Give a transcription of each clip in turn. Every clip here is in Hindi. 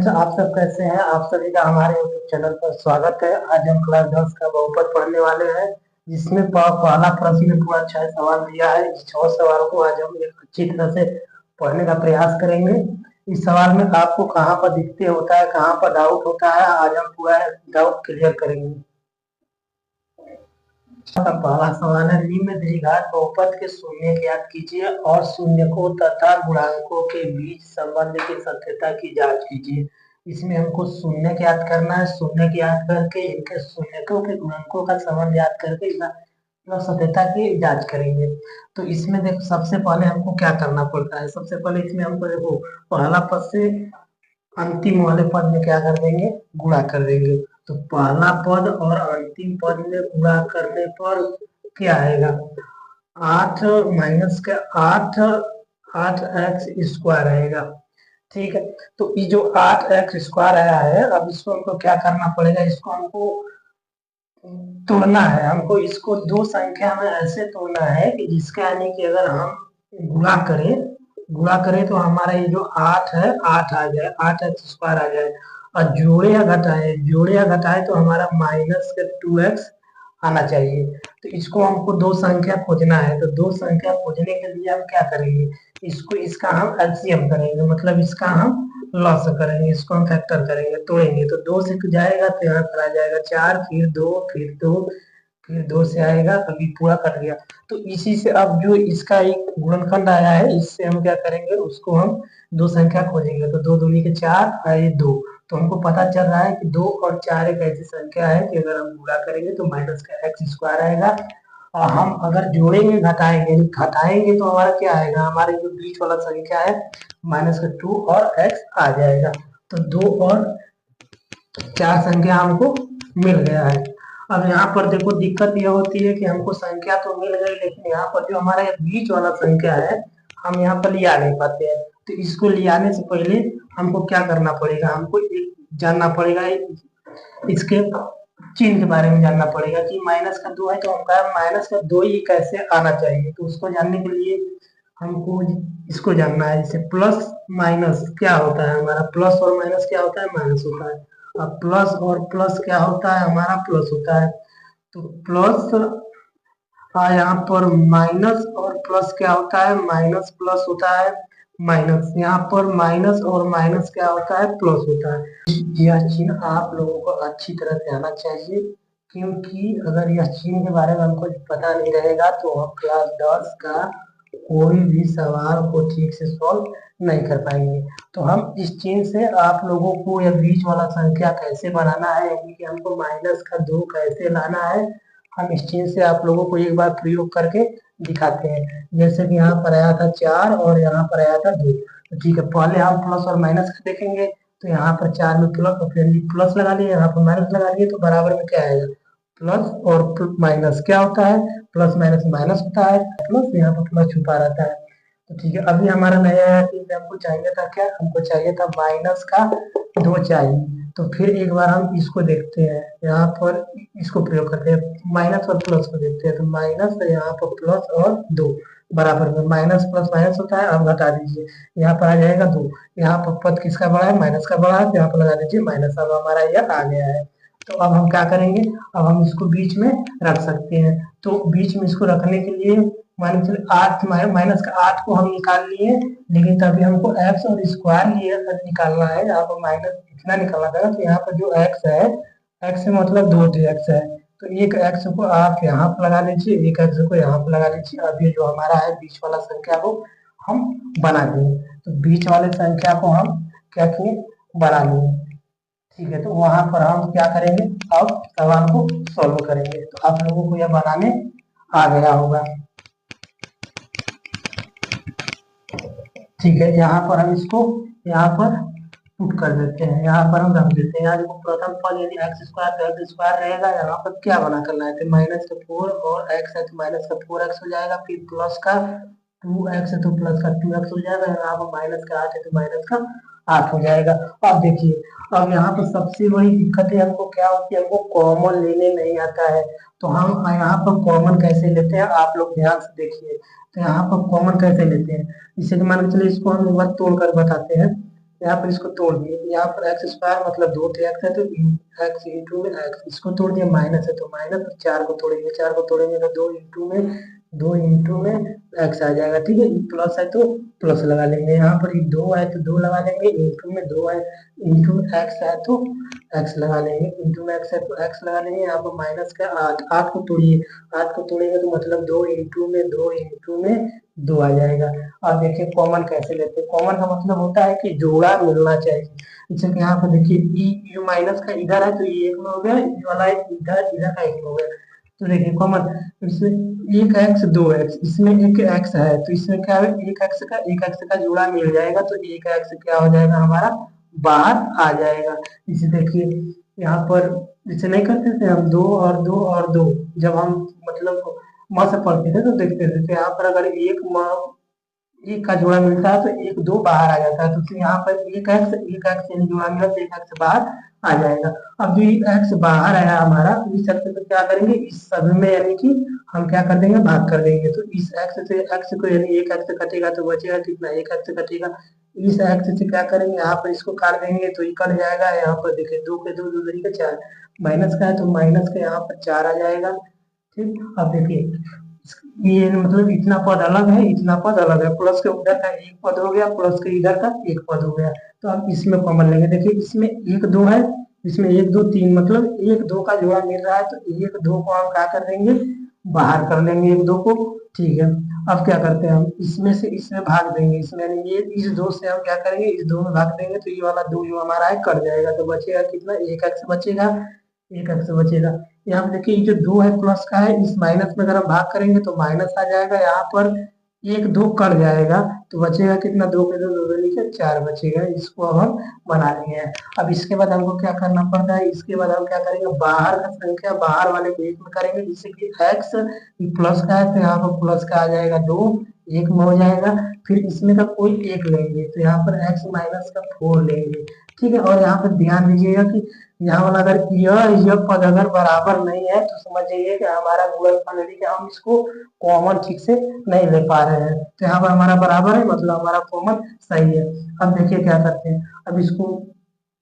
फ्रेंड्स, आप सब कैसे हैं? आप सभी का हमारे यूट्यूब चैनल पर स्वागत है। आज हम क्लास 10 का बहुपद पढ़ने वाले हैं, जिसमें पहला प्रश्न पूरा 6 सवाल दिया है। इस 6 सवालों को आज हम एक अच्छी तरह से पढ़ने का प्रयास करेंगे। इस सवाल में आपको कहाँ पर दिक्कत होता है, कहाँ पर डाउट होता है, आज हम पूरा डाउट क्लियर करेंगे। पहला सवाल है, निम्न द्विघात बहुपद के शून्य ज्ञात कीजिए और शून्यकों तथा गुणांकों के बीच संबंध की सत्यता की जांच कीजिए। इसमें हमको शून्य ज्ञात करना है। शून्य ज्ञात करके इनके शून्यकों के गुणांकों का संबंध ज्ञात करके इसका सत्यता की जांच करेंगे। तो इसमें देखो, सबसे पहले हमको क्या करना पड़ता है। सबसे पहले इसमें हमको देखो, पहला पद से अंतिम वाले पद में क्या कर देंगे, गुणा कर देंगे। तो पहला पद और अंतिम पद में गुणा करने पर क्या आएगा, 8 माइनस का 8 8x² आएगा। ठीक है, तो ये जो 8x² आया है, अब इसको हमको क्या करना पड़ेगा, इसको हमको तोड़ना है। हमको इसको दो संख्या में ऐसे तोड़ना है कि जिसका यानी कि अगर हम गुणा करें तो हमारा ये जो 8 है 8 आ जाए, 8x² आ जाए। और जोड़े या घटाए तो हमारा माइनस का 2x आना चाहिए। तो इसको हमको दो संख्या खोजना है। तो दो संख्या खोजने के लिए हम क्या करेंगे, इसका हम एलसीएम करेंगे, मतलब इसका हम लॉस करेंगे, इसको हम फैक्टर करेंगे, तोड़ेंगे। तो 2 से जाएगा तो यहाँ पर आ जाएगा 4, फिर 2, फिर 2, फिर 2 से आएगा, अभी पूरा कट गया। तो इसी से अब जो इसका एक गुणनखंड आया है, इससे हम क्या करेंगे, उसको हम दो संख्या खोजेंगे। तो 2 दूनी के 4 और ये 2, तो हमको पता चल रहा है कि 2 और 4 एक ऐसी संख्या है कि अगर हम गुणा करेंगे तो माइनस का x² आएगा। और हम अगर जोड़ेंगे घटाएंगे तो हमारा क्या आएगा, हमारे जो बीच वाला संख्या है माइनस का 2 और x आ जाएगा। तो 2 और 4 संख्या हमको मिल गया है। अब यहाँ पर देखो, दिक्कत यह होती है कि हमको संख्या तो मिल गई, लेकिन यहाँ पर जो हमारा बीच वाला संख्या है हम यहाँ पर लिया नहीं पाते हैं। तो इसको लियाने से पहले हमको क्या करना पड़ेगा, हमको जानना पड़ेगा, इसके चिन्ह के बारे में जानना पड़ेगा कि माइनस का 2 है तो हमका माइनस का 2 ही कैसे आना चाहिए। तो उसको जानने के लिए हमको इसको जानना है। जैसे प्लस माइनस क्या होता है, हमारा प्लस और माइनस क्या होता है, माइनस होता है। अब प्लस और प्लस क्या होता है, हमारा प्लस होता है। तो प्लस यहाँ पर माइनस और प्लस क्या होता है, माइनस प्लस होता है माइनस। यहाँ पर माइनस और माइनस क्या होता है, प्लस होता है। यह चिन्ह आप लोगों को अच्छी तरह से आना चाहिए, क्योंकि अगर यह चिन्ह के बारे में हमको पता नहीं रहेगा तो हम क्लास 10 का कोई भी सवाल को ठीक से सॉल्व नहीं कर पाएंगे। तो हम इस चिन्ह से आप लोगों को यह बीच वाला संख्या कैसे बनाना है, यानी कि हमको माइनस का 2 कैसे लाना है, हम इस चिन्ह से आप लोगों को एक बार प्रयोग करके दिखाते हैं। जैसे कि यहाँ पर आया था 4 और यहाँ पर आया था 2। तो ठीक है, पहले हम प्लस और माइनस का देखेंगे। तो यहाँ पर 4 में प्लस और फिर प्लस लगा लिए, यहाँ पर माइनस लगा लिए, तो बराबर में क्या आएगा, प्लस और माइनस क्या होता है, प्लस माइनस माइनस होता है, प्लस यहाँ पर प्लस छुपा रहता है। तो ठीक है, अभी हमारा नया है कि हमको चाहिए था क्या, हमको चाहिए था माइनस का 2 चाहिए। तो फिर एक बार हम इसको देखते हैं, यहाँ पर इसको प्रयोग करते हैं, माइनस और प्लस को देखते हैं। तो माइनस यहाँ पर प्लस और 2 बराबर में, माइनस प्लस माइनस होता है। अब घटा दीजिए, यहाँ पर आ जाएगा 2, यहाँ पर पद किसका बड़ा है, माइनस का बड़ा है, तो यहाँ पर लगा दीजिए माइनस। अब हमारा यह आ गया है। तो अब हम क्या करेंगे, अब हम इसको बीच में रख सकते हैं। तो बीच में इसको रखने के लिए मान के चलिए 8 माइनस का 8 को हम निकाल लिए, लेकिन तभी हमको x और स्क्वायर लिए निकालना है। यहाँ पर माइनस इतना निकालना था, तो यहाँ पर जो x है, x मतलब 2x है। तो एक x को आप यहाँ पर लगा लीजिए, एक x को यहाँ पर लगा लीजिए। अब ये जो हमारा है बीच वाला संख्या को हम बना देंगे। तो बीच वाले संख्या को हम क्या किए, बना लिए। ठीक है, तो वहां पर हम क्या करेंगे, अब सवाल को सॉल्व करेंगे। तो आप लोगों को यह बनाने आ गया होगा। ठीक है, यहाँ पर हम इसको यहाँ पर पुट कर देते हैं, यहाँ पर हम रख देते हैं। यहाँ देखो, प्रथम पद यदि x² तो x² रहेगा। यहाँ पर क्या बना करना है, माइनस का 4 और x है तो माइनस का 4x हो जाएगा। फिर प्लस का 2x है तो प्लस का 2x हो जाएगा। यहाँ पर माइनस का 8 है तो माइनस का 8 हो जाएगा। अब देखिए, अब यहाँ पर सबसे बड़ी दिक्कत है हमको क्या होती है, हमको कॉमन लेने नहीं आता है। तो हम यहाँ पर कॉमन कैसे लेते हैं, आप लोग ध्यान से देखिए। तो यहाँ पर कॉमन कैसे लेते हैं, जैसे कि मान के चलिए इसको हम एक बार तोड़ कर बताते हैं। यहाँ पर इसको तोड़ दिए, यहाँ पर एक्स स्क्वायर मतलब 2 एक्स है तो एक्स इंटू में एक्स, इसको तोड़ दिया, माइनस है तो माइनस, 4 को तोड़ेंगे तो 2 इंटू में एक्स आ जाएगा, ठीक है। प्लस है तो प्लस लगा लेंगे, यहाँ पर 2 है तो 2 लगा लेंगे, इंटू में 2 है, इंटू में एक्स है तो एक्स लगा लेंगे, इंटू में एक्स है तो एक्स लगा लेंगे। यहाँ पर माइनस का 8, 8 को तोड़िए, 8 को तोड़ेंगे तो मतलब 2 आ जाएगा। अब देखिए कॉमन कैसे लेते हैं, कॉमन का मतलब होता है कि जोड़ा मिलना चाहिए। जैसे कि यहाँ पर देखिए ई माइनस का इधर है तो ये एक में हो गया, ये वाला इधर इधर का एक में हो गया, तो देखिए कॉमन, इसमें एक एक्स 2 एक्स, इसमें एक एक्स है तो इसमें क्या है, एक एक्स का जोड़ा मिल जाएगा तो एक एक्स क्या हो जाएगा हमारा बाहर आ जाएगा। इसे देखिए यहाँ पर जैसे नहीं करते थे हम 2 और 2 जब हम मतलब माँ से पढ़ते थे तो देखते थे, तो यहाँ पर अगर एक का जोड़ा मिलता है तो एक 2 बाहर आ जाता है, तो फिर यहाँ पर एक एक्स यानी जोड़ा मिला तो एक एक्स बाहर आ जाएगा। अब जो एक्स बाहर आया हमारा, इस एक्स को क्या करेंगे, इस सब में यानी कि हम क्या कर देंगे, भाग कर देंगे, तो इस एक्स से एक्स को यानी एक एक्स कटेगा तो बचेगा कितना, एक एक्स कटेगा, इस एक्स से क्या करेंगे, यहाँ पर इसको काट देंगे तो ये कट जाएगा, यहाँ पर देखिए 2 के 2 2 तरीके 4, माइनस का है तो माइनस का यहाँ पर 4 आ जाएगा, ठीक। अब देखिए ये मतलब इतना पद अलग है, इतना पद अलग है, प्लस के उधर का एक पद हो गया, प्लस के इधर का एक पद हो गया, तो अब इसमें कॉमन लेंगे, देखिए इसमें 1 2 है, इसमें 1 2 3 मतलब 1 2 का जोड़ा मिल रहा है तो 1 2 को हम क्या कर देंगे, बाहर कर लेंगे 1 2 को, ठीक है। अब क्या करते हैं हम इसमें से इसमें भाग देंगे, इसमें यानी ये इस 2 से हम क्या करेंगे, इस 2 में भाग देंगे तो ये वाला 2 जो हमारा है कट जाएगा, तो बचेगा कितना, एक एक्स बचेगा, एक एक्स बचेगा। यहाँ पे देखिए ये जो 2 है प्लस का है, इस माइनस में अगर हम भाग करेंगे तो माइनस आ जाएगा, यहाँ पर 1 2 कट जाएगा तो बचेगा कितना, 2 के 2 2 2 नीचे 4 बचेगा, इसको अब हम बना लिए हैं। अब इसके बाद हमको क्या करना पड़ता है, इसके बाद हम क्या करेंगे, बाहर का संख्या बाहर वाले को एक में करेंगे, जिससे कि एक्स प्लस का है तो यहाँ पर प्लस का आ जाएगा 2, एक में हो जाएगा, फिर इसमें का कोई एक लेंगे तो यहाँ पर एक्स माइनस का 4 लेंगे, ठीक है। और यहाँ पर ध्यान दीजिएगा कि यहाँ वाला अगर यह पद अगर बराबर नहीं है तो समझ जाइए कि हमारा गुणनफल यदि कि हम इसको कॉमन ठीक से नहीं ले पा रहे हैं, तो यहाँ पर हमारा बराबर है मतलब हमारा कॉमन सही है। अब देखिए क्या करते हैं, अब इसको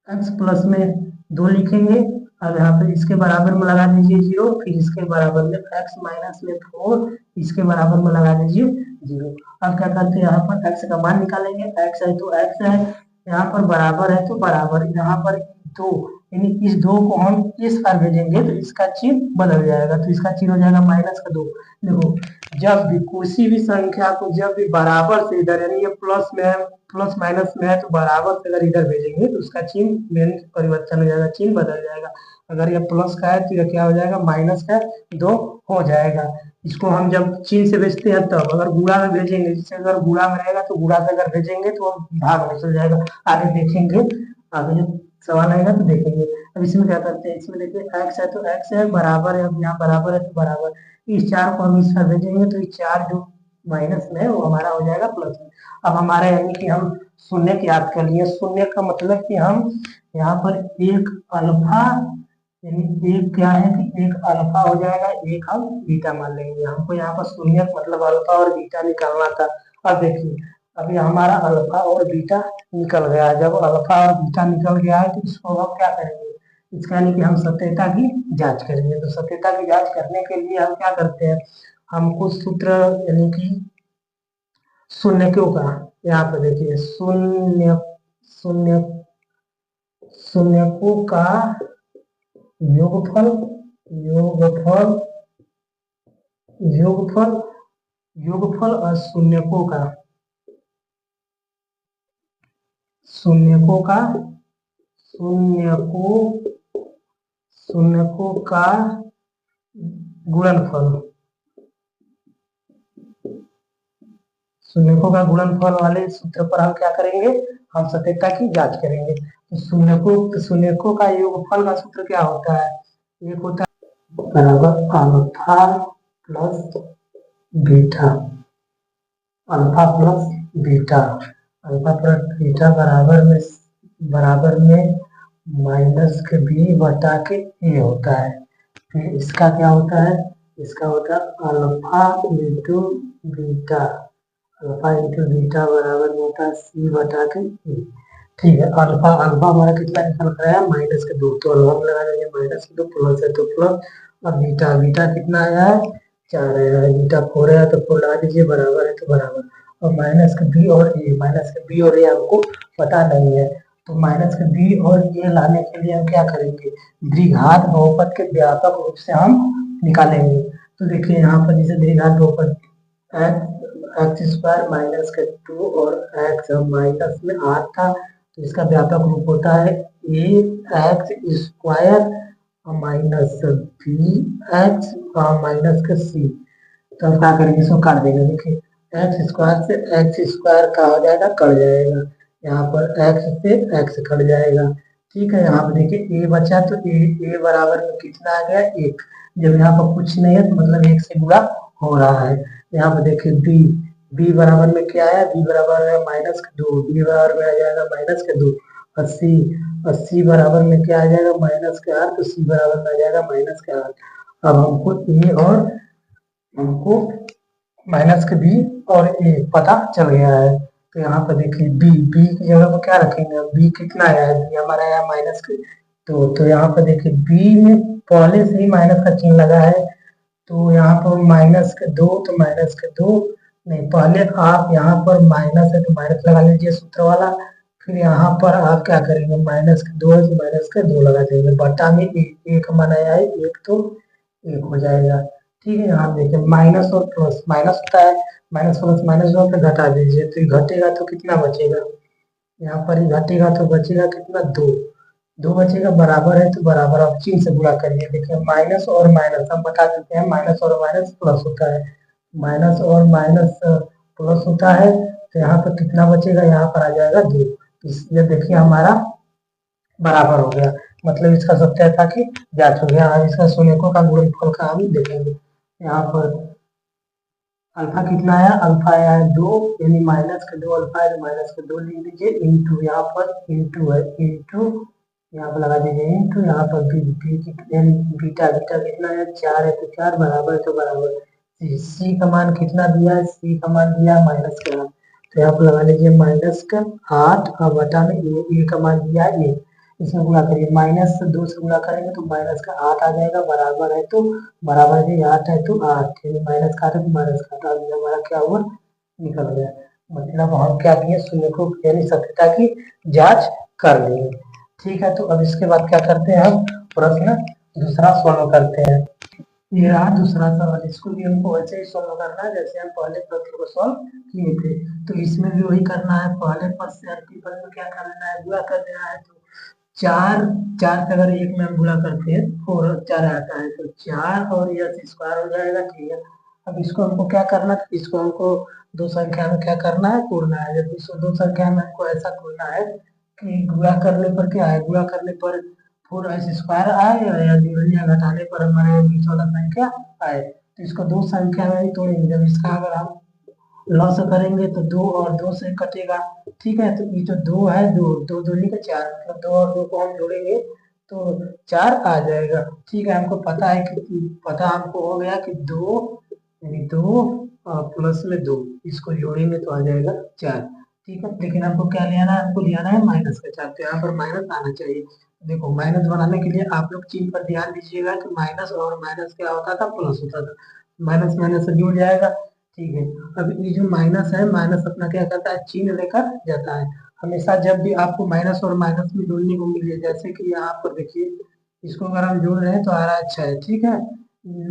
x प्लस में 2 लिखेंगे, अब यहाँ पे इसके बराबर में लगा दीजिए 0, फिर इसके बराबर में x माइनस में 4, इसके बराबर में लगा दीजिए 0। अब क्या करते हैं, यहाँ पर x का मान निकालेंगे, x है तो x है, यहाँ पर बराबर है तो बराबर, यहाँ पर 2 यानी इस 2 को हम इस पर भेजेंगे तो इसका चिन्ह बदल जाएगा, तो इसका चिन्ह हो जाएगा माइनस का 2। देखो जब भी किसी भी संख्या को जब भी बराबर से इधर यानी ये प्लस में है, प्लस माइनस में है तो बराबर से अगर इधर भेजेंगे तो उसका चिन्ह में परिवर्तन हो जाएगा, चिन्ह बदल जाएगा। अगर ये प्लस का है तो ये क्या हो जाएगा, माइनस का 2 हो जाएगा। इसको हम जब चिन्ह से भेजते हैं तब, अगर गुणा में भेजेंगे, जैसे अगर गुणा में रहेगा तो गुणा से अगर भेजेंगे तो भाग में चल जाएगा, आगे देखेंगे, आगे जब सवाल आएगा तो देखेंगे। अब इसमें क्या करते हैं, इसमें देखिए x है तो x है, बराबर है, अब यहाँ बराबर है तो बराबर, इस 4 को हम इस पर भेजेंगे तो इस 4 जो माइनस में है वो हमारा हो जाएगा प्लस में। अब हमारा यानी कि हम शून्य की याद कर लिए, शून्य का मतलब कि हम यहाँ पर एक अल्फा यानी एक क्या है कि एक अल्फा हो जाएगा, एक हम बीटा मान लेंगे, हमको यहाँ पर शून्य मतलब अल्फा और बीटा निकालना था। अब देखिए अभी हमारा अल्फा और बीटा निकल गया है, जब अल्फा और बीटा निकल गया है तो इसको हम क्या करेंगे, इसका यानी कि हम सत्यता की जांच करेंगे, तो सत्यता की जांच करने के लिए हम क्या करते हैं, हम कुछ सूत्र यानी कि शून्य क्यों का, यहाँ पे देखिए शून्य शून्य शून्यकों का योगफल योगफल योगफल योगफल और शून्यकों का शून्यकों का शून्यकों शून्यकों का गुणनफल, शून्यकों का गुणनफल वाले सूत्र पर हम क्या करेंगे, हम सत्यता की जांच करेंगे। तो शून्यकों का योगफल का सूत्र क्या होता है, एक होता है बराबर alpha plus beta, alpha plus beta, alpha plus beta बराबर में माइनस के बी बटा के ए होता है। फिर इसका क्या होता है, इसका होता है alpha into beta, alpha into beta बराबर में होता है सी बटा के ए। ठीक है, अल्फा अल्फा हमारा कितना निकल कर आया -2, तो अल्फा में लगा देंगे -2, प्लस है तो प्लस। और बीटा बीटा कितना आया है 4 आया है, बीटा 4 आया तो 4 लगा दीजिए, बराबर है तो बराबर। और माइनस के बी और ए, माइनस के बी और ए हमको पता नहीं है, तो माइनस के बी और ए लाने के लिए हम क्या करेंगे, द्विघात बहुपद के व्यापक रूप से हम निकालेंगे। तो देखिए यहाँ पर जैसे द्विघात बहुपद एक्स स्क्वायर माइनस के 2 और एक्स माइनस में 8 था, तो इसका व्यापक रूप होता है A X square minus B X minus के सी। तो हम क्या करेंगे, इसको काट देंगे। देखिए एक्स स्क्वायर से एक्स स्क्वायर का हो जाएगा, कट जाएगा, यहाँ पर एक्स से एक्स कट जाएगा। ठीक है, यहाँ पर देखिए ए बचा, तो ए बराबर में कितना आ गया 1। जब यहाँ पर कुछ नहीं है तो मतलब 1 से गुणा हो रहा है। यहाँ पर देखिए बी, बी बराबर में क्या है, बी बराबर है -2, बी बराबर में आ जाएगा -2। और सी बराबर में क्या आ जाएगा -8, तो सी बराबर में आ जाएगा -8। अब हमको ए और हमको माइनस के बी और ए पता चल गया है। तो यहाँ पर देखिए बी, बी की जगह पर क्या रखेंगे, बी कितना आया है, बी हमारा आया माइनस के। तो यहाँ पर देखिए बी में पहले से ही माइनस का चिन्ह लगा है, तो यहाँ पर -2, तो -2 नहीं, पहले आप यहाँ पर माइनस है तो माइनस लगा लीजिए सूत्र वाला। फिर यहाँ पर आप क्या करेंगे, -2 है तो -2 लगा देंगे, बटा में एक मान आया है 1, तो 1 हो जाएगा। ठीक है, यहाँ देखिए माइनस और प्लस, माइनस होता है, माइनस प्लस माइनस हो, फिर घटा दीजिए, तो ये घटेगा तो कितना बचेगा, यहाँ पर ही घटेगा तो बचेगा कितना 2, 2 बचेगा, बराबर है तो बराबर। आप चिन्ह से गुणा करिए, देखिए माइनस और माइनस हम बता चुके हैं, माइनस और माइनस प्लस होता है, माइनस और माइनस प्लस होता है। तो यहाँ पर कितना बचेगा, यहाँ पर आ जाएगा 2, इसलिए देखिए हमारा बराबर हो गया, मतलब इसका सत्यायता की जांच हो गया। अब इसका शून्यकों का गुणनफल का हम देखेंगे। यहाँ पर अल्फा कितना आया, अल्फा आया है 2, यानी -2 अल्फा है तो -2 लिख दीजिए, इंटू यहाँ पर इंटू है, इंटू यहाँ पर लगा दीजिए, इंटू यहाँ पर बी, यानी बीटा, बीटा कितना है 4 है तो 4, बराबर है तो बराबर। सी का मान कितना दिया है, सी का मान दिया है -8, तो यहाँ पर लगा लीजिए -8 और बटा में ए का मान दिया है 1। इसमें गुणा करिए, -2 से गुणा करेंगे तो -8 आ जाएगा, बराबर है तो बराबर है 8 है तो 8, यानी माइनस का 8 है तो माइनस का 8, हमारा क्या हुआ निकल गया। मतलब हम क्या किए, शून्य को यानी सत्यता की जांच कर लिए। ठीक है, तो अब इसके बाद क्या करते हैं, हम प्रश्न दूसरा सॉल्व करते हैं। ये रहा दूसरा सवाल, इसको भी हमको वैसे ही सॉल्व करना है जैसे हम पहले प्रश्न को सॉल्व किए थे। तो इसमें भी वही करना है, पहले पद से अंतिम पद में क्या करना है, गुणा कर देना है। तो 4 4 से अगर 1 में हम गुणा करते हैं 4 और 4 आता है, तो 4 और यस स्क्वायर हो जाएगा। ठीक है, अब इसको हमको क्या करना है, इसको हमको दो संख्या में क्या करना है, तोड़ना है। जब इसको दो संख्या में हमको ऐसा तोड़ना है कि गुणा करने पर क्या है, गुणा करने पर 4s स्क्वायर आए या जोड़ने या घटाने पर हमारे बीच वाला संख्या आए, तो इसको दो संख्या में ही तोड़ेंगे। जब इसका अगर हम लॉस करेंगे तो 2 और 2 से कटेगा। ठीक है, तो ये जो 2 है, 2 2 दूनी का 4, मतलब 2 और 2 को हम जोड़ेंगे तो 4 आ जाएगा। ठीक है, हमको पता है कि पता हमको हो गया कि 2 यानी 2 प्लस में 2, इसको जोड़ेंगे तो आ जाएगा 4। ठीक है, लेकिन हमको क्या लेना है, हमको लेना है -4, तो यहाँ पर माइनस आना चाहिए। देखो माइनस बनाने के लिए आप लोग चिन्ह पर ध्यान दीजिएगा कि माइनस और माइनस क्या होता था, प्लस होता था, माइनस माइनस से जुड़ जाएगा। ठीक है, अब ये जो माइनस है, माइनस अपना क्या करता है, चिन्ह लेकर जाता है। हमेशा जब भी आपको माइनस और माइनस में जोड़ने को मिले, जैसे कि यहाँ पर देखिए इसको अगर हम जोड़ रहे हैं तो आ रहा है 6, ठीक है,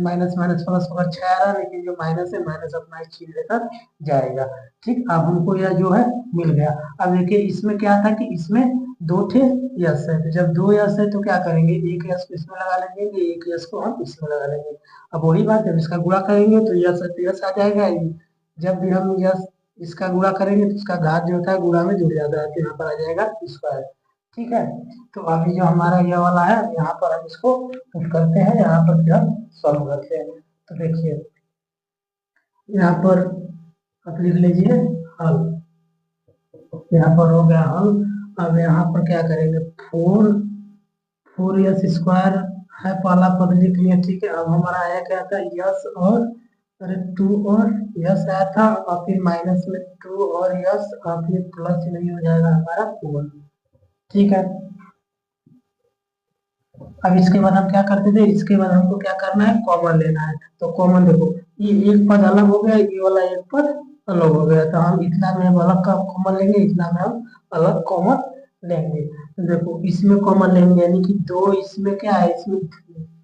माइनस माइनस प्लस होकर 6 आ रहा है, लेकिन जो माइनस है माइनस अपना एक चिन्ह लेकर जाएगा। ठीक, अब हमको यह जो है मिल गया। अब देखिए इसमें क्या था कि इसमें 2 थे यस है, तो जब 2 यस है तो क्या करेंगे, एक यस को इसमें लगा लेंगे, एक यस को हम इसमें लगा लेंगे। अब वही बात, जब इसका गुणा करेंगे तो यस है तो यस आ जाएगा। जब भी हम यस इसका गुणा करेंगे तो इसका घात जो होता है गुणा में जुड़ जाता है, तो यहाँ पर आ जाएगा स्क्वायर। ठीक है, तो अभी जो हमारा यह वाला है, यहाँ पर हम इसको पुट करते हैं, यहाँ पर फिर हम सॉल्व करते हैं। तो देखिए यहाँ पर आप लिख लीजिए हल, यहाँ पर हो गया हल। अब यहाँ पर क्या करेंगे, 4 यस स्क्वायर है, पहला पद लिख लिया। ठीक है, अब हमारा आया क्या था, यस और अरे 2 और यस आया था, और फिर माइनस में 2 और यस, और फिर प्लस नहीं हो जाएगा हमारा 4। ठीक है। अब इसके बाद हम क्या करते थे, इसके बाद हमको क्या करना है, कॉमन लेना है। तो कॉमन देखो, ये एक पद अलग हो गया, ये वाला एक पद अलग हो गया, तो हम इतना में हम अलग का कॉमन लेंगे, इतना में हम अलग कॉमन लेंगे। तो देखो इसमें कॉमन लेंगे, यानी कि दो, इसमें क्या है, इसमें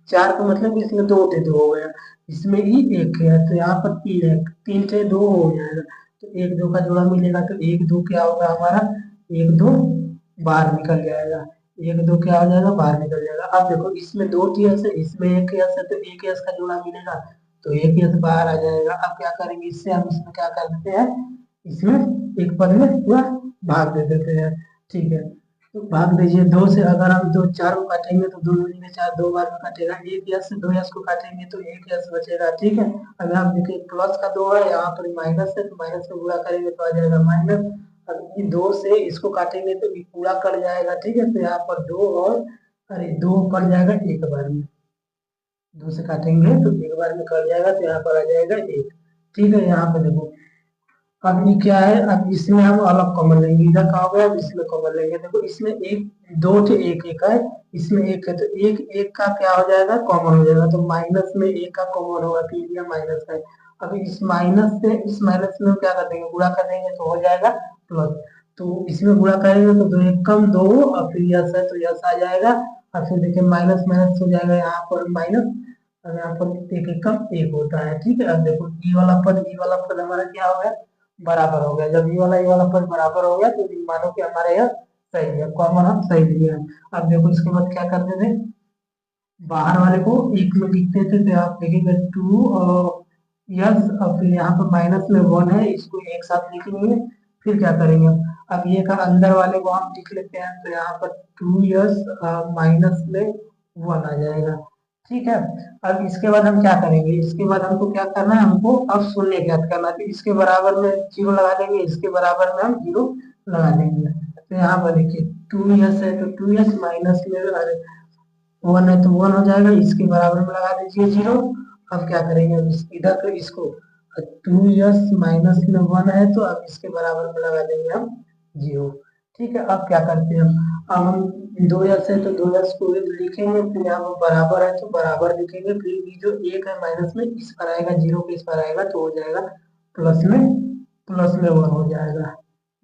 चार का मतलब कि इसमें दो थे, दो हो गया, इसमें ही एक है, तो यहाँ पर तीन है, तीन से दो हो जाएगा, तो एक दो का जोड़ा मिलेगा, तो एक दो क्या होगा हमारा, एक दो बाहर निकल जाएगा, एक दो क्या हो जाएगा, बाहर निकल जाएगा। अब देखो इसमें दो टीएस है, इसमें एक एस है, तो एक एस का जोड़ा मिलेगा, तो एक एस बाहर आ जाएगा। अब क्या करेंगे, इससे हम इसमें क्या कर देते हैं, इसमें एक पद में पूरा भाग दे देते हैं। ठीक है, तो भाग दीजिए, दो से अगर हम दो चार को काटेंगे तो दो दूनी में चार, दो बार में काटेगा, एक यस से दो यस को काटेंगे तो एक यस बचेगा। ठीक है, अगर आप देखिए प्लस का दो है, यहाँ पर माइनस है, तो माइनस में गुणा करेंगे तो आ जाएगा माइनस। अब ये दो से इसको काटेंगे तो ये पूरा कट जाएगा। ठीक है, तो यहाँ पर दो और, अरे दो कट जाएगा एक बार में, दो से काटेंगे तो एक बार में कट जाएगा, तो यहाँ पर आ जाएगा एक। ठीक है, यहाँ पे देखो अब ये क्या है, अब इसमें हम अलग कॉमन लेंगे, इधर का हो गया, अब इसमें कॉमन लेंगे। देखो इसमें एक दो थे, एक एक है, इसमें एक है, तो एक एक का क्या हो जाएगा, कॉमन हो जाएगा, तो माइनस में एक का कॉमन होगा, तो ये माइनस है। अब इस माइनस से इस माइनस में क्या कर देंगे, गुणा कर देंगे तो हो जाएगा प्लस, तो इसमें गुणा करेंगे तो दो एक कम दो, और फिर यस है तो यस आ जाएगा, और फिर देखिए माइनस माइनस हो जाएगा, यहाँ पर माइनस, और यहाँ पर एक एक कम एक होता है। ठीक है, अब देखो ई वाला पद हमारा क्या हो गया, बराबर हो गया। जब ये वाला पद बराबर हो गया, तो मानो कि हमारे यहाँ सही है, कॉमन हम सही लिए हैं। अब देखो इसके बाद क्या करते थे, बाहर वाले को एक में लिखते थे, तो आप लिखेंगे टू यस, और फिर यहाँ पर माइनस में वन है, इसको एक साथ लिखेंगे, फिर क्या करेंगे, अब ये का अंदर वाले को हम लिख लेते हैं, तो यहाँ पर टू यस माइनस में वन आ जाएगा। ठीक है, अब इसके बाद हम क्या करेंगे, इसके बाद हमको क्या करना है, हमको अब शून्य ज्ञात करना है, तो इसके बराबर में जीरो लगा देंगे, इसके बराबर में हम जीरो लगा देंगे। तो यहाँ पर देखिए टू यस है, तो टू यस माइनस में वन है तो वन हो जाएगा, इसके बराबर में लगा दीजिए जीरो। अब क्या करेंगे, अब इधर को इसको, टू यस माइनस में वन है, तो अब इसके बराबर में लगा देंगे हम जीरो। ठीक है, अब क्या करते हैं, अब हम दो यस है तो दो यस को लिखेंगे, फिर यहाँ पर बराबर है तो बराबर लिखेंगे, फिर ये जो एक है माइनस में इस पर आएगा, जीरो के इस पर आएगा, तो हो जाएगा प्लस में वन हो जाएगा,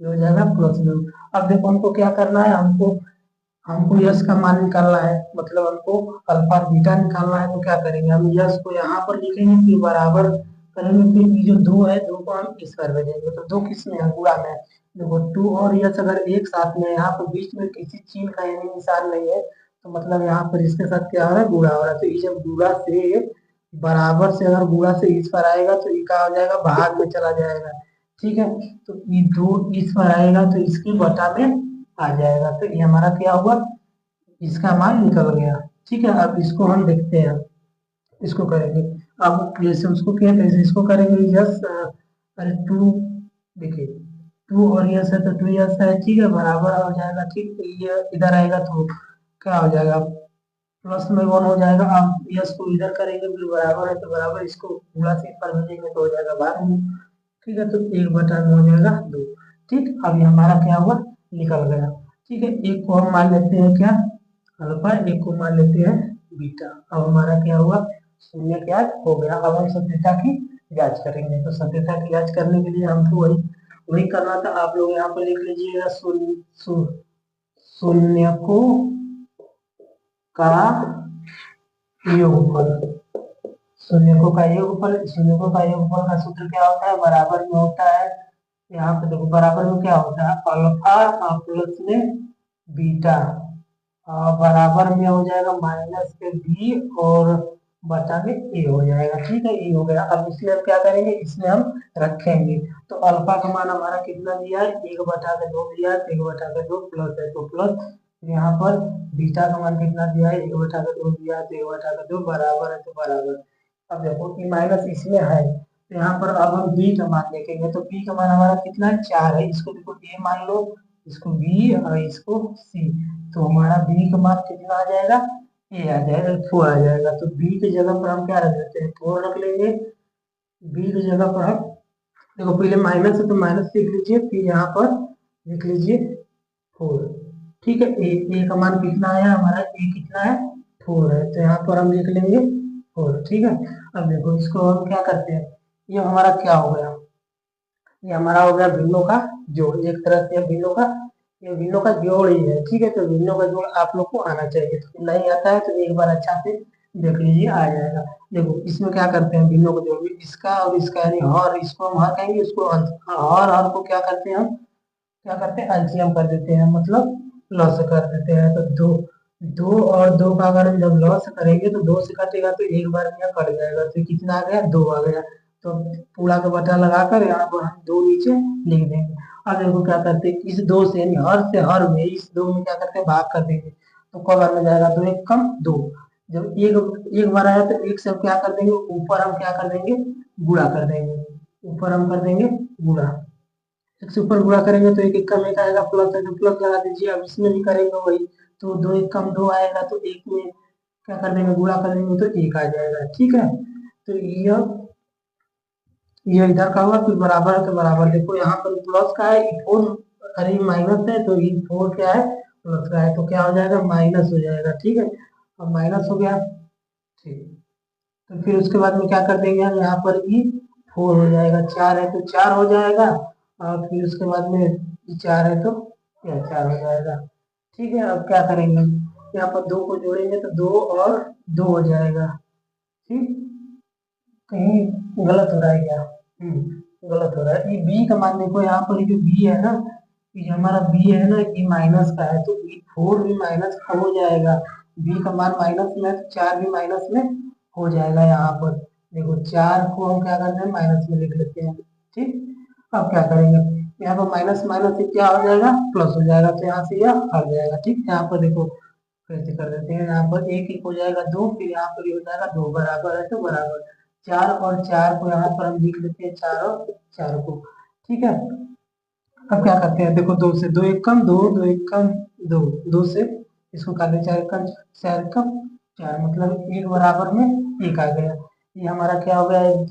ये हो जाएगा प्लस में। अब देखो हमको क्या करना है, हमको हमको यस का मान निकालना है, मतलब हमको अल्फा बीटा निकालना है, तो क्या करेंगे, हम यस को यहाँ पर लिखेंगे, फिर बराबर करेंगे, फिर ये जो दो है, दो को हम इस पर भेजेंगे, तो दो किस में है, गुणा में है। देखो टू और यस अगर एक साथ में, यहाँ पर बीच में किसी चीज का यानी निशान नहीं है, तो मतलब यहाँ पर इसके साथ क्या हो रहा है, गुणा हो रहा है, तो ये जब गुणा से बराबर से अगर गुणा से इस पर आएगा, तो ये क्या हो जाएगा, भाग में चला जाएगा। ठीक है, तो ये दो इस पर आएगा, तो इसकी बटा में आ जाएगा, तो ये हमारा क्या हुआ, इसका मान निकल गया। ठीक है, अब इसको हम देखते हैं, इसको करेंगे, अब जैसे उसको किया कैसे इसको करेंगे, यस अरे टू, देखिए टू और यस है, तो टू यस है, ठीक है, बराबर हो जाएगा। ठीक, तो ये इधर आएगा तो क्या हो जाएगा, प्लस में वन हो जाएगा। अब यस को इधर करेंगे, फिर बराबर है तो बराबर, इसको गुणा से पर भेजेंगे तो हो जाएगा भाग में। ठीक है, तो एक बटा में हो जाएगा दो। ठीक, अब ये हमारा क्या हुआ, निकल गया। ठीक है, एक को हम मान लेते हैं क्या, अल्फा, एक को मान लेते हैं बीटा। अब हमारा क्या हुआ, शून्य ज्ञात हो गया। अब हम सत्यता की जांच करेंगे, तो सत्यता की जांच करने के लिए हमको वही वही करना था। आप लोग यहाँ पर लिख लीजिएगा, शून्य को का योगफल, शून्यकों का योगफल, शून्यकों का योगफल का सूत्र क्या होता है, बराबर में होता है, यहाँ पे देखो बराबर में क्या होता है, अल्फा प्लस में बीटा, बराबर में हो जाएगा माइनस के बी और बटा में ए हो जाएगा। ठीक है, ये हो गया। अब इसमें हम क्या करेंगे, इसमें हम रखेंगे, तो अल्फा का मान हमारा कितना दिया है, एक बटा के दो दिया है, एक बटा के दो प्लस है तो प्लस, यहाँ पर बीटा का मान कितना दिया है, एक बटा के दो दिया है, तो एक बटा के दो बराबर है तो बराबर। अब देखो कि माइनस इसमें है, तो यहाँ पर अब हम बी का मान देखेंगे, तो बी का मान हमारा कितना है, चार है, इसको देखो ए मान लो, इसको बी और इसको सी, तो हमारा बी का मान कितना आ जाएगा, ए आ जाएगा, फोर आ जाएगा। तो बी की जगह पर हम क्या रख देते हैं, फोर रख लेंगे। बी की जगह पर हम देखो पहले माइनस है तो माइनस लिख लीजिए, फिर यहाँ पर लिख लीजिए फोर। ठीक है। ए का मान कितना आया हमारा, ए कितना है, 4 है, तो यहाँ पर हम लिख लेंगे 4। ठीक है। अब देखो इसको हम क्या करते हैं, ये हमारा क्या हो गया, ये हमारा हो गया भिन्नों का जोड़, एक तरह से भिन्नों का, ये भिन्नों का जोड़ ही है। ठीक है, तो भिन्नों का जोड़ आप लोग को आना चाहिए, तो नहीं आता है तो एक बार अच्छा से देख लीजिए, आ जाएगा। देखो इसमें क्या करते हैं, भिन्नों का जोड़ में इसका और इसका, यानी हर, इसको हम हर कहेंगे, इसको अंश, हर हर को क्या करते हैं हम, क्या करते हैं, एलसीएम कर देते हैं, मतलब लॉस कर देते हैं। तो दो, दो और दो का अगर हम जब लॉस करेंगे तो दो से कटेगा तो एक बार में कट जाएगा, तो कितना आ गया, 2 आ गया। तो पूरा का बटा लगाकर यहाँ पर हम 2 नीचे लिख देंगे। अब देखो क्या करते हैं, इस 2 से यानी हर से हर में, इस 2 में क्या करते हैं, भाग कर देंगे, तो कब बार में जाएगा, 2 एक कम 2। जब एक एक बार आया तो एक से हम क्या कर देंगे, ऊपर हम क्या कर देंगे, गुणा कर देंगे, ऊपर हम कर देंगे गुणा। एक से ऊपर गुणा करेंगे तो एक एक कम एक आएगा, प्लस है तो प्लस लगा दीजिए। अब इसमें भी करेंगे वही, तो 2 एक कम 2 आएगा, तो एक में क्या कर देंगे, गुणा कर देंगे तो एक आ जाएगा। ठीक है, तो ये इधर का हुआ, फिर बराबर के बराबर, देखो यहाँ पर प्लस का है, ये 4, अरे माइनस है तो ये 4 क्या है, प्लस का है, तो क्या हो जाएगा, माइनस हो जाएगा। ठीक है, अब माइनस हो गया। ठीक, तो फिर उसके बाद में क्या कर देंगे हम, यहाँ पर ई 4 हो जाएगा, 4 है तो 4 हो जाएगा, और फिर उसके बाद में ये 4 है तो यह 4 हो जाएगा। ठीक है, अब क्या करेंगे, यहाँ पर 2 को जोड़ेंगे तो 2 और 2 हो जाएगा। ठीक, कहीं गलत हो रहा है क्या, गलत हो रहा है। ये बी का मान देखो, यहाँ पर ये जो बी है ना, ये जो हमारा बी है ना, ये माइनस का है, तो ये 4 भी माइनस का हो जाएगा, बी का मान माइनस में है तो 4 भी माइनस में हो जाएगा। यहाँ पर देखो 4 को हम क्या करते हैं, माइनस में लिख लेते हैं। ठीक, अब क्या करेंगे, यहाँ पर माइनस माइनस से क्या हो जाएगा, प्लस हो जाएगा, तो यहाँ से यह हट जाएगा। ठीक, यहाँ पर देखो फिर से कर देते हैं, यहाँ पर एक एक हो जाएगा 2, फिर यहाँ पर ये हो जाएगा 2, बराबर है तो बराबर, 4 और 4 को यहाँ पर हम लिख लेते हैं, 4 और 4 को। ठीक है, अब क्या करते हैं, देखो 2 से 2 एक कम 2, 2 एक कम 2, 2 से इसको कर दे, 4 कम 4 कम 4, मतलब एक बराबर में एक आ गया। ये हमारा क्या हो गया,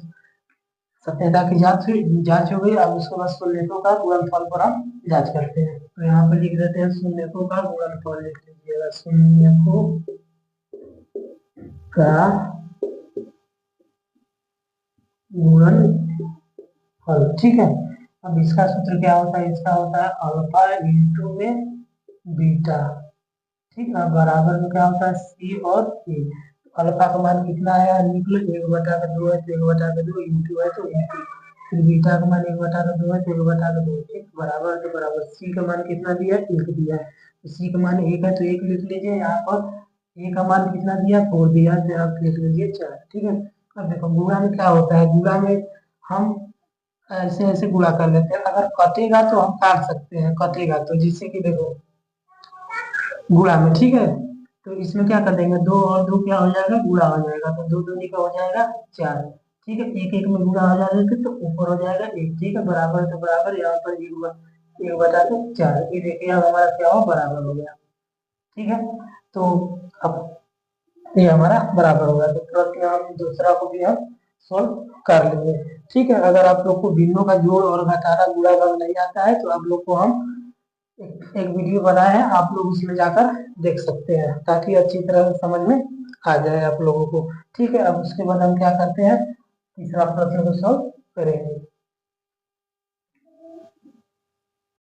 सत्यता की जांच हो गई। अब उसके बाद शून्यकों का गुणनफल पर हम जांच करते हैं, तो यहाँ पर लिख देते हैं शून्यकों का गुणनफल, लिख लीजिएगा शून्यकों का गुणनफल। ठीक है, अब इसका सूत्र क्या होता है, इसका होता है अल्फा इंटू में बीटा। ठीक है, बराबर में क्या होता है, सी और ए। अल्फा का मान कितना है, निकलो 1/2 है तो 1/2 इंटू है तो इंटू, फिर बीटा का मान 1/2 है तो 1/2। ठीक, बराबर तो बराबर, सी का मान कितना दिया है, 1 दिया है, तो सी का मान 1 है तो 1 लिख लीजिए। यहाँ पर ए का मान कितना दिया, 4 दिया है, तो आप लिख लीजिए 4। ठीक है, अब देखो गुणा में क्या होता है, गुणा में हम ऐसे ऐसे गुणा कर लेते हैं, अगर कटेगा तो हम काट सकते हैं, कटेगा तो, जिससे कि देखो गुणा में। ठीक है, तो इसमें क्या कर देंगे, 2 और 2 क्या हो जाएगा, गुणा हो जाएगा, तो 2 दूनी का हो जाएगा 4। ठीक है, एक एक में गुणा हो जाएगा तो ऊपर हो जाएगा 1। ठीक है, बराबर तो बराबर, यहाँ पर 1/4, ये देखिए अब हमारा क्या हो, बराबर हो गया। ठीक है, तो अब ये हमारा बराबर हो गया, तो तुरंत यहाँ हम दूसरा को भी हम सोल्व कर लेंगे। ठीक है, अगर आप लोग को भिन्नों का जोड़ और घटाना गुणा करना नहीं आता है तो आप लोग को हम एक वीडियो बनाया है, आप लोग उसमें जाकर देख सकते हैं, ताकि अच्छी तरह से समझ में आ जाए आप लोगों को। ठीक है, अब उसके बाद हम क्या करते हैं, तीसरा प्रश्न को सॉल्व करेंगे।